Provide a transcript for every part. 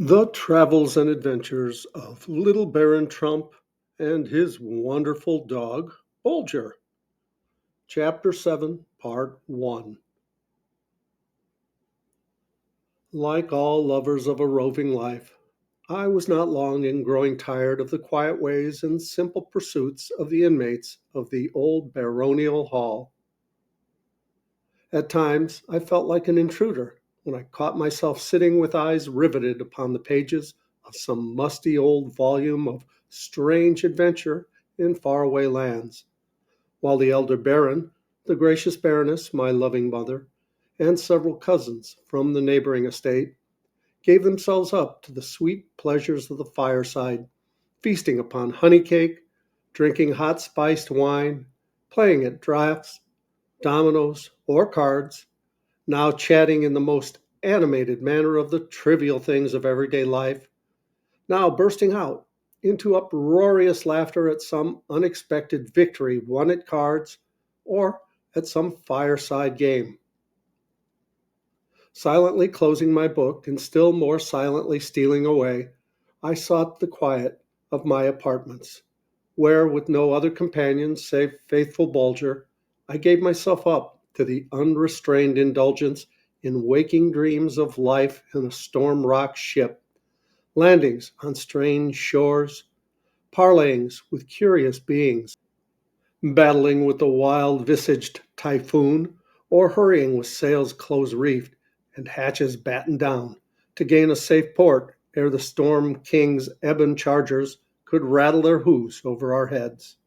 The Travels and Adventures of Little Baron Trump and His Wonderful Dog, Bulger. Chapter 7, Part 1. Like all lovers of a roving life, I was not long in growing tired of the quiet ways and simple pursuits of the inmates of the old baronial hall. At times, I felt like an intruder when I caught myself sitting with eyes riveted upon the pages of some musty old volume of strange adventure in faraway lands, while the elder baron, the gracious baroness, my loving mother, and several cousins from the neighboring estate gave themselves up to the sweet pleasures of the fireside, feasting upon honey cake, drinking hot spiced wine, playing at draughts, dominoes, or cards, now chatting in the most animated manner of the trivial things of everyday life, now bursting out into uproarious laughter at some unexpected victory won at cards or at some fireside game. Silently closing my book and still more silently stealing away, I sought the quiet of my apartments, where, with no other companion save faithful Bulger, I gave myself up to the unrestrained indulgence in waking dreams of life in a storm-rocked ship, landings on strange shores, parleyings with curious beings, battling with the wild-visaged typhoon, or hurrying with sails close reefed and hatches battened down to gain a safe port ere the storm king's ebon chargers could rattle their hoofs over our heads.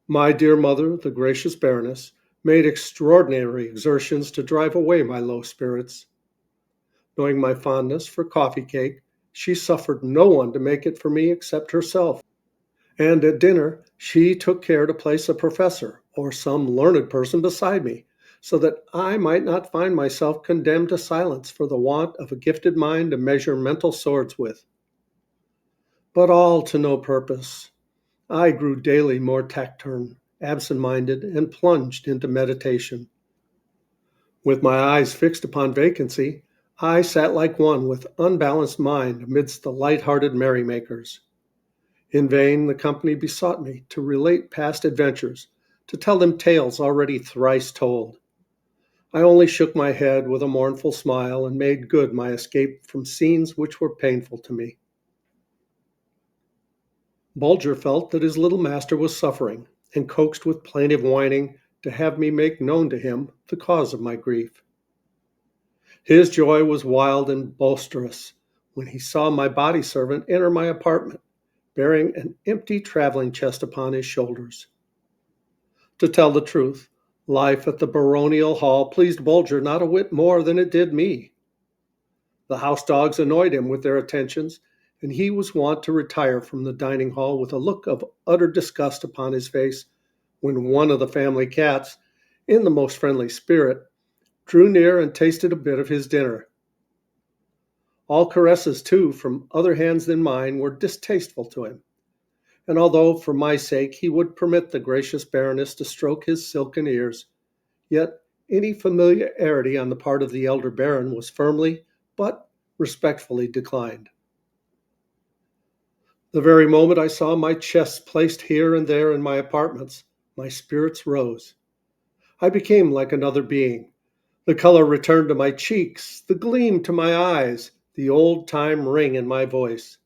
My dear mother, the gracious baroness, made extraordinary exertions to drive away my low spirits. Knowing my fondness for coffee cake, she suffered no one to make it for me except herself. And at dinner, she took care to place a professor or some learned person beside me, so that I might not find myself condemned to silence for the want of a gifted mind to measure mental swords with. But all to no purpose. I grew daily more taciturn, absent-minded, and plunged into meditation. With my eyes fixed upon vacancy, I sat like one with unbalanced mind amidst the light-hearted merrymakers. In vain the company besought me to relate past adventures, to tell them tales already thrice told. I only shook my head with a mournful smile and made good my escape from scenes which were painful to me. Bulger felt that his little master was suffering, and coaxed with plaintive whining to have me make known to him the cause of my grief. His joy was wild and boisterous when he saw my body servant enter my apartment, bearing an empty traveling chest upon his shoulders. To tell the truth, life at the baronial hall pleased Bulger not a whit more than it did me. The house dogs annoyed him with their attentions, and he was wont to retire from the dining hall with a look of utter disgust upon his face when one of the family cats, in the most friendly spirit, drew near and tasted a bit of his dinner. All caresses, too, from other hands than mine, were distasteful to him, and although for my sake he would permit the gracious baroness to stroke his silken ears, yet any familiarity on the part of the elder baron was firmly but respectfully declined. The very moment I saw my chests placed here and there in my apartments, my spirits rose. I became like another being. The color returned to my cheeks, the gleam to my eyes, the old-time ring in my voice.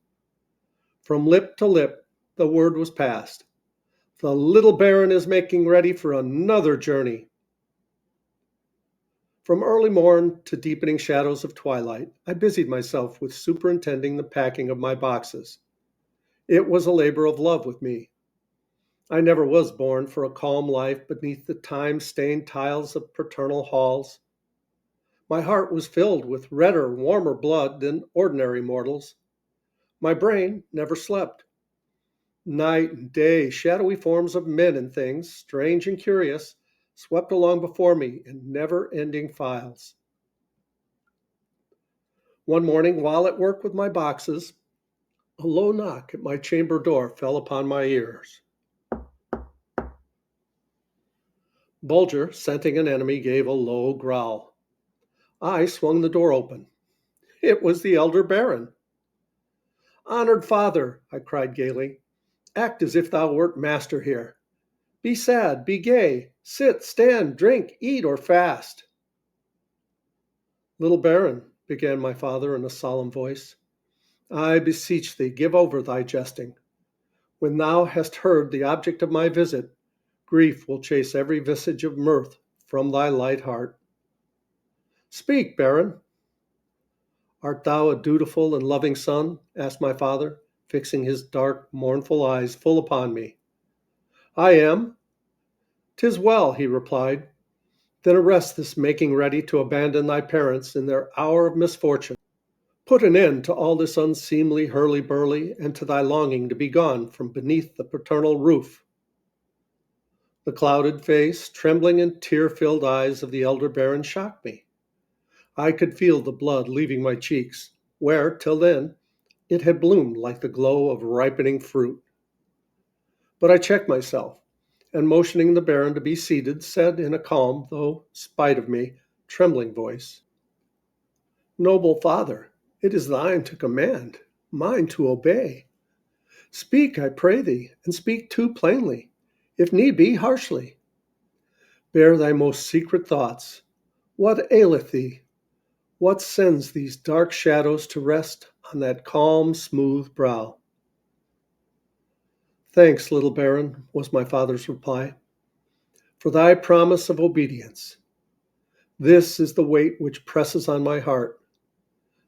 From lip to lip, the word was passed. The little baron is making ready for another journey. From early morn to deepening shadows of twilight, I busied myself with superintending the packing of my boxes. It was a labor of love with me. I never was born for a calm life beneath the time-stained tiles of paternal halls. My heart was filled with redder, warmer blood than ordinary mortals. My brain never slept. Night and day, shadowy forms of men and things, strange and curious, swept along before me in never-ending files. One morning, while at work with my boxes, a low knock at my chamber door fell upon my ears. Bulger, scenting an enemy, gave a low growl. I swung the door open. It was the elder Baron. Honored father, I cried gaily, act as if thou wert master here. Be sad, be gay, sit, stand, drink, eat, or fast. Little Baron, began my father in a solemn voice, I beseech thee, give over thy jesting. When thou hast heard the object of my visit, grief will chase every visage of mirth from thy light heart. Speak, Baron. Art thou a dutiful and loving son? Asked my father, fixing his dark, mournful eyes full upon me. I am. 'Tis well, he replied. Then arrest this making ready to abandon thy parents in their hour of misfortune. Put an end to all this unseemly hurly-burly, and to thy longing to be gone from beneath the paternal roof. The clouded face, trembling and tear-filled eyes of the elder Baron shocked me. I could feel the blood leaving my cheeks, where, till then, it had bloomed like the glow of ripening fruit. But I checked myself, and motioning the Baron to be seated, said in a calm, though, spite of me, trembling voice, Noble father, it is thine to command, mine to obey. Speak, I pray thee, and speak too plainly, if need be, harshly. Bear thy most secret thoughts. What aileth thee? What sends these dark shadows to rest on that calm, smooth brow? Thanks, little Baron, was my father's reply, for thy promise of obedience. This is the weight which presses on my heart.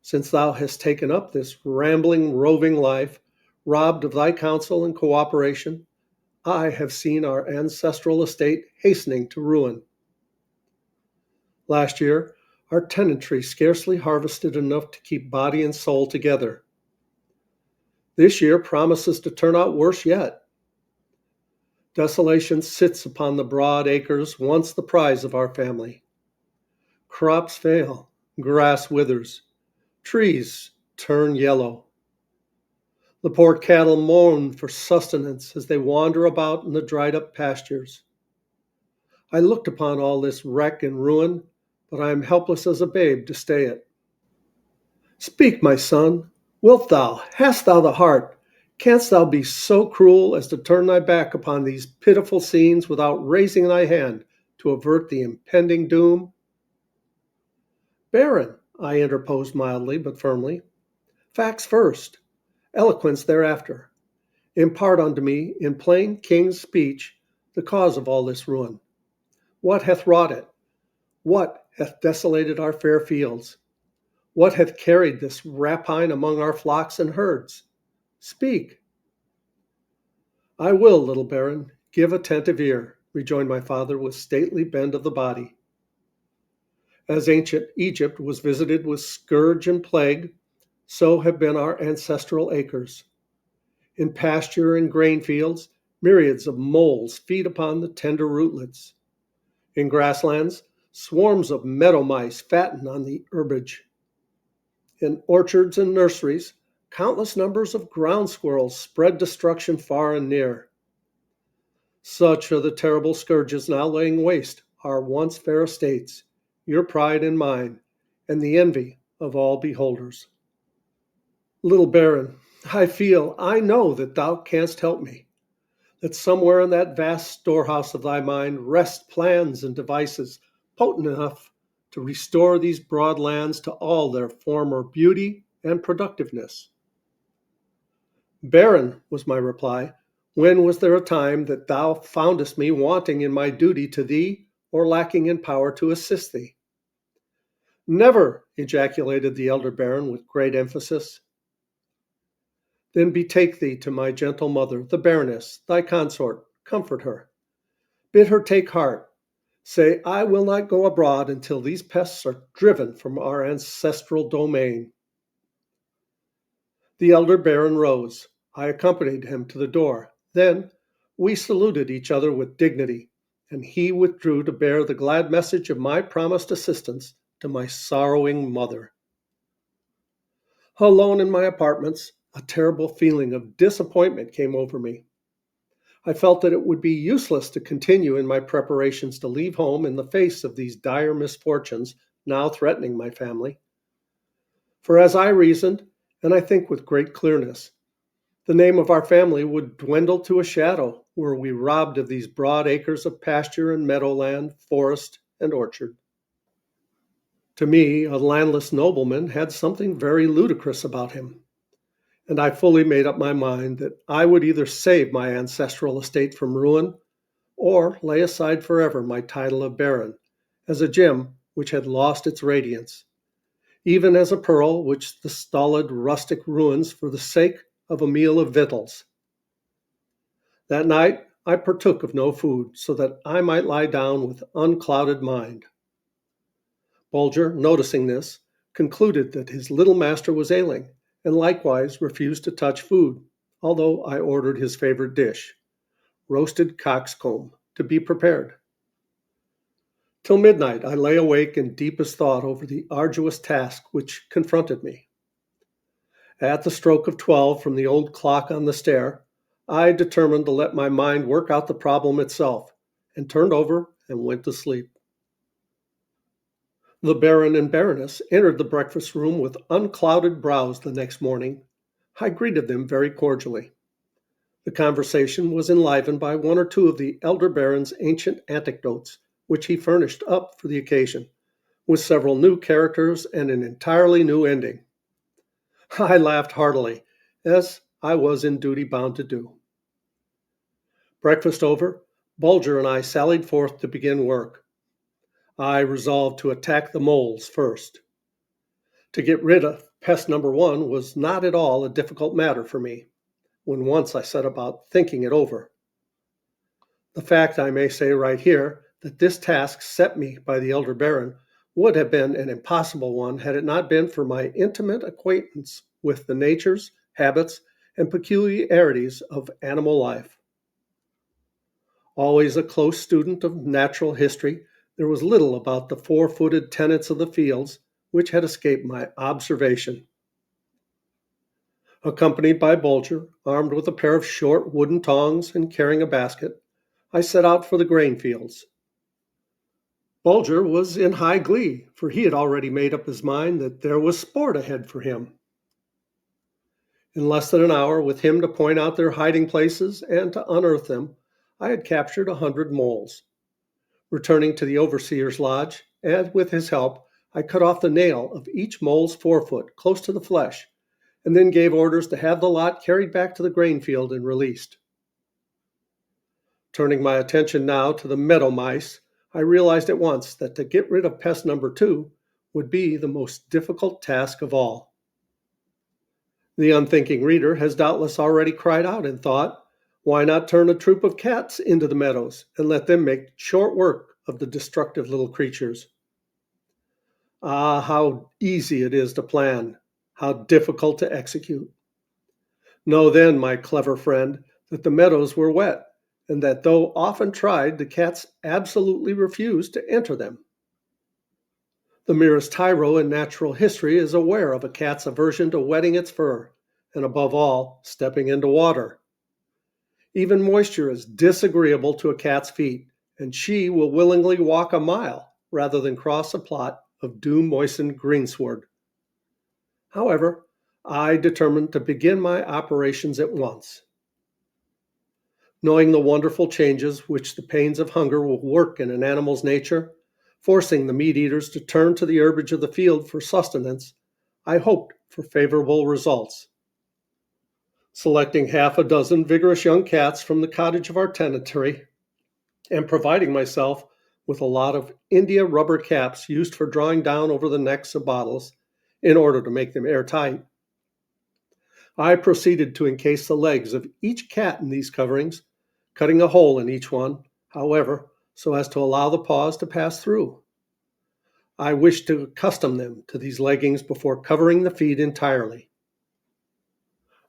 Since thou hast taken up this rambling, roving life, robbed of thy counsel and cooperation, I have seen our ancestral estate hastening to ruin. Last year, our tenantry scarcely harvested enough to keep body and soul together. This year promises to turn out worse yet. Desolation sits upon the broad acres once the prize of our family. Crops fail, grass withers, trees turn yellow. The poor cattle moan for sustenance as they wander about in the dried up pastures. I looked upon all this wreck and ruin, but I am helpless as a babe to stay it. Speak, my son. Wilt thou, hast thou the heart, canst thou be so cruel as to turn thy back upon these pitiful scenes without raising thy hand to avert the impending doom? Baron, I interposed mildly but firmly, facts first, eloquence thereafter. Impart unto me, in plain king's speech, the cause of all this ruin. What hath wrought it? What hath desolated our fair fields? What hath carried this rapine among our flocks and herds? Speak. I will, little Baron, give attentive ear, rejoined my father with stately bend of the body. As ancient Egypt was visited with scourge and plague, so have been our ancestral acres. In pasture and grain fields, myriads of moles feed upon the tender rootlets. In grasslands, swarms of meadow mice fatten on the herbage. In orchards and nurseries, countless numbers of ground squirrels spread destruction far and near. Such are the terrible scourges now laying waste our once fair estates, your pride and mine, and the envy of all beholders. Little Baron, I know that thou canst help me, that somewhere in that vast storehouse of thy mind rest plans and devices potent enough to restore these broad lands to all their former beauty and productiveness. Baron, was my reply, when was there a time that thou foundest me wanting in my duty to thee or lacking in power to assist thee? Never, ejaculated the elder Baron with great emphasis. Then betake thee to my gentle mother, the Baroness, thy consort, comfort her. Bid her take heart. Say, I will not go abroad until these pests are driven from our ancestral domain. The elder Baron rose. I accompanied him to the door. Then we saluted each other with dignity, and he withdrew to bear the glad message of my promised assistance to my sorrowing mother. Alone in my apartments, a terrible feeling of disappointment came over me. I felt that it would be useless to continue in my preparations to leave home in the face of these dire misfortunes now threatening my family. For as I reasoned, and I think with great clearness, the name of our family would dwindle to a shadow were we robbed of these broad acres of pasture and meadowland, forest, and orchard. To me, a landless nobleman had something very ludicrous about him, and I fully made up my mind that I would either save my ancestral estate from ruin or lay aside forever my title of baron as a gem which had lost its radiance, even as a pearl which the stolid rustic ruins for the sake of a meal of victuals. That night I partook of no food, so that I might lie down with unclouded mind. Bulger, noticing this, concluded that his little master was ailing, and likewise refused to touch food, although I ordered his favorite dish, roasted cockscomb, to be prepared. Till midnight I lay awake in deepest thought over the arduous task which confronted me. At the stroke of 12 from the old clock on the stair, I determined to let my mind work out the problem itself, and turned over and went to sleep. The Baron and Baroness entered the breakfast room with unclouded brows the next morning. I greeted them very cordially. The conversation was enlivened by one or two of the elder Baron's ancient anecdotes, which he furnished up for the occasion, with several new characters and an entirely new ending. I laughed heartily, as I was in duty bound to do. Breakfast over, Bulger and I sallied forth to begin work. I resolved to attack the moles first. To get rid of pest number one was not at all a difficult matter for me, when once I set about thinking it over. The fact, I may say right here, that this task set me by the elder Baron would have been an impossible one had it not been for my intimate acquaintance with the natures, habits, and peculiarities of animal life. Always a close student of natural history, there was little about the four-footed tenants of the fields which had escaped my observation. Accompanied by Bulger, armed with a pair of short wooden tongs and carrying a basket, I set out for the grain fields. Bulger was in high glee, for he had already made up his mind that there was sport ahead for him. In less than an hour, with him to point out their hiding places and to unearth them, I had captured 100 moles. Returning to the overseer's lodge, and with his help, I cut off the nail of each mole's forefoot close to the flesh, and then gave orders to have the lot carried back to the grain field and released. Turning my attention now to the meadow mice, I realized at once that to get rid of pest number two would be the most difficult task of all. The unthinking reader has doubtless already cried out in thought, why not turn a troop of cats into the meadows and let them make short work of the destructive little creatures? Ah, how easy it is to plan, how difficult to execute. Know then, my clever friend, that the meadows were wet, and that though often tried, the cats absolutely refused to enter them. The merest tyro in natural history is aware of a cat's aversion to wetting its fur, and above all, stepping into water. Even moisture is disagreeable to a cat's feet, and she will willingly walk a mile rather than cross a plot of dew-moistened greensward. However, I determined to begin my operations at once. Knowing the wonderful changes which the pains of hunger will work in an animal's nature, forcing the meat-eaters to turn to the herbage of the field for sustenance, I hoped for favorable results. Selecting half a dozen vigorous young cats from the cottage of our tenantry, and providing myself with a lot of India rubber caps used for drawing down over the necks of bottles, in order to make them airtight, I proceeded to encase the legs of each cat in these coverings, cutting a hole in each one, however, so as to allow the paws to pass through. I wished to accustom them to these leggings before covering the feet entirely.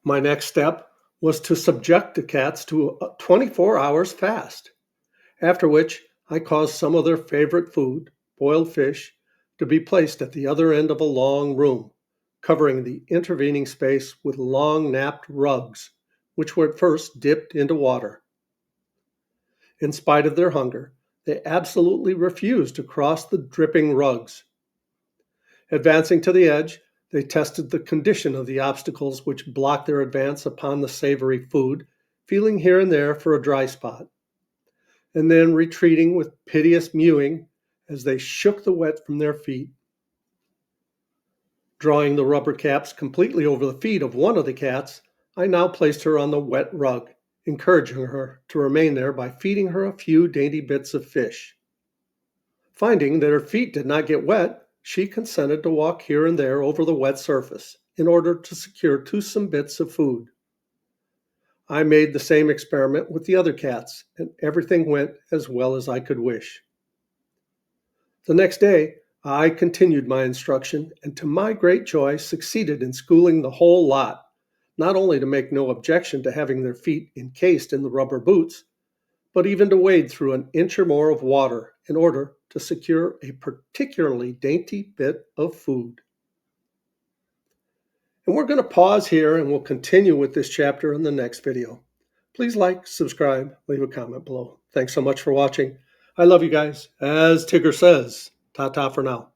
My next step was to subject the cats to a 24 hours fast, after which I caused some of their favorite food, boiled fish, to be placed at the other end of a long room, covering the intervening space with long napped rugs, which were at first dipped into water. In spite of their hunger, they absolutely refused to cross the dripping rugs. Advancing to the edge, They tested the condition of the obstacles which blocked their advance upon the savory food, feeling here and there for a dry spot, and then retreating with piteous mewing as they shook the wet from their feet. Drawing the rubber caps completely over the feet of one of the cats, I now placed her on the wet rug, encouraging her to remain there by feeding her a few dainty bits of fish. Finding that her feet did not get wet, she consented to walk here and there over the wet surface in order to secure toothsome bits of food. I made the same experiment with the other cats, and everything went as well as I could wish. The next day, I continued my instruction, and to my great joy succeeded in schooling the whole lot, not only to make no objection to having their feet encased in the rubber boots, but even to wade through an inch or more of water in order to secure a particularly dainty bit of food. And we're going to pause here and we'll continue with this chapter in the next video. Please like, subscribe, leave a comment below. Thanks so much for watching. I love you guys. As Tigger says, ta-ta for now.